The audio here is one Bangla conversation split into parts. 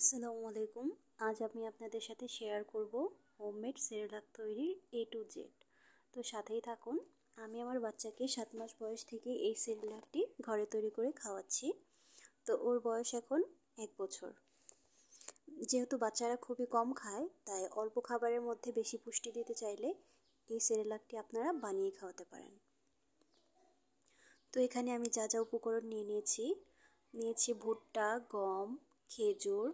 আসসালামু আলাইকুম। আজ আমি আপনাদের সাথে শেয়ার করব হোমমেড সেরেলাক তৈরির A to Z। তো সাথেই থাকুন। আমি আমার বাচ্চাকে 7 মাস বয়স থেকে এই সেরেলাকটি ঘরে তৈরি করে খাওয়াচ্ছি। তো ওর বয়স এখন 1 বছর। যেহেতু বাচ্চারা খুবই কম খায়, তাই অল্প খাবারের মধ্যে বেশি পুষ্টি দিতে চাইলে এই সেরেলাকটি আপনারা বানিয়ে খাওয়াতে পারেন। তো এখানে আমি যা যা উপকরণ নিয়েছি ভুট্টা, গম, খেজুর,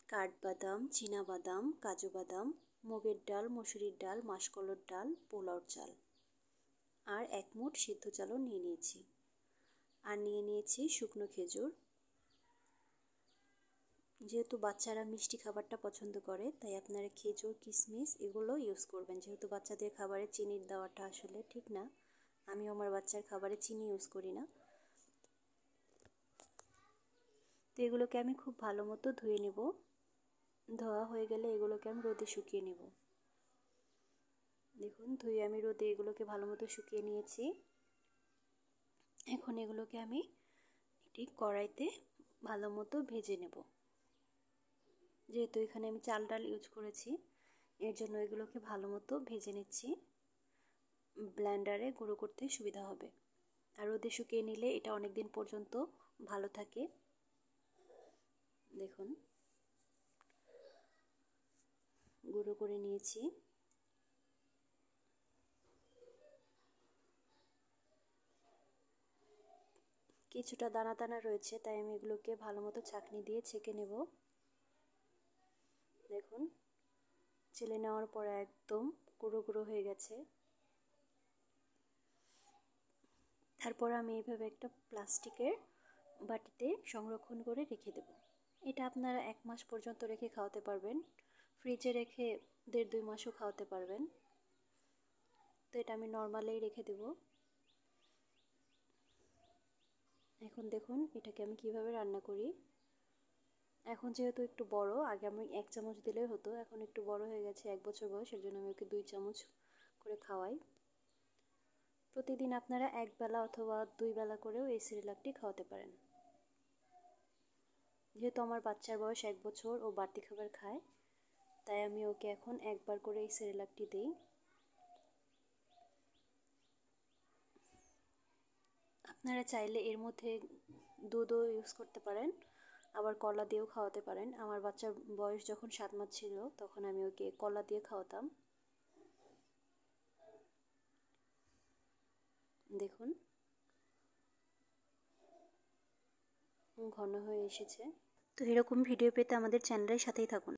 কাঠবাদাম, চীনাবাদাম, কাজু বাদাম, মুগের ডাল, মসুরির ডাল, মাসকলাইর ডাল, পোলাওর চাল আর 1 মুঠ সিদ্ধ চালও নিয়েছি। আর নিয়েছি শুকনো খেজুর। যেহেতু বাচ্চারা মিষ্টি খাবারটা পছন্দ করে, তাই আপনারা খেজুর, কিশমিশ এগুলো ইউজ করবেন। যেহেতু বাচ্চাদের খাবারে চিনির দেওয়াটা আসলে ঠিক না, আমি আমার বাচ্চার খাবারে চিনি ইউজ করি না। তো এগুলোকে আমি খুব ভালো মতো ধুয়ে নেব। ধোয়া হয়ে গেলে এগুলোকে আমি রোদে শুকিয়ে নেব। দেখুন, ধুয়ে আমি রোদে এগুলোকে ভালো মতো শুকিয়ে নিয়েছি। এখন এগুলোকে আমি একটি কড়াইতে ভালো মতো ভেজে নেব। যেহেতু এখানে আমি চাল ডাল ইউজ করেছি, এর জন্য এগুলোকে ভালো মতো ভেজে নিচ্ছি। ব্লেন্ডারে গুঁড়ো করতে সুবিধা হবে। আর রোদে শুকিয়ে নিলে এটা অনেক দিন পর্যন্ত ভালো থাকে। দেখুন, গুঁড়ো করে নিয়েছি। কিছুটা দানা দানা রয়েছে, তাই আমি এগুলোকে ভালো মতো ছাঁকনি দিয়ে ছেঁকে নেব। দেখুন, চেলে নেওয়ার পরে একদম গুঁড়ো গুঁড়ো হয়ে গেছে। তারপর আমি এইভাবে একটা প্লাস্টিকের বাটিতে সংরক্ষণ করে রেখে দেব। এটা আপনারা 1 মাস পর্যন্ত রেখে খাওয়াতে পারবেন। ফ্রিজে রেখে 1.5-2 মাসও খাওয়াতে পারবেন। তো এটা আমি নর্মালেই রেখে দেব। এখন দেখুন এটাকে আমি কিভাবে রান্না করি। এখন যেহেতু একটু বড়, আগে আমি 1 চামচ দিলেই হতো, এখন একটু বড় হয়ে গেছে, 1 বছর বয়স, এর জন্য আমি ওকে 2 চামচ করে খাওয়াই। প্রতিদিন আপনারা 1 বেলা অথবা 2 বেলা করেও এই সেরেলাকটি খাওয়াতে পারেন। যেহেতু আমার বাচ্চার বয়স 1 বছর, ও বাড়তি খাবার খায়, তাই আমি ওকে এখন 1 বার করে এই সেরেলাকটি দিই। আপনারা চাইলে এর মধ্যে দুধও ইউজ করতে পারেন, আবার কলা দিয়েও খাওয়াতে পারেন। আমার বাচ্চার বয়স যখন 7 মাস ছিল, তখন আমি ওকে কলা দিয়ে খাওয়াতাম। দেখুন, ঘন হয়ে এসেছে। তো এরকম ভিডিও পেতে আমাদের চ্যানেলের সাথেই থাকুন।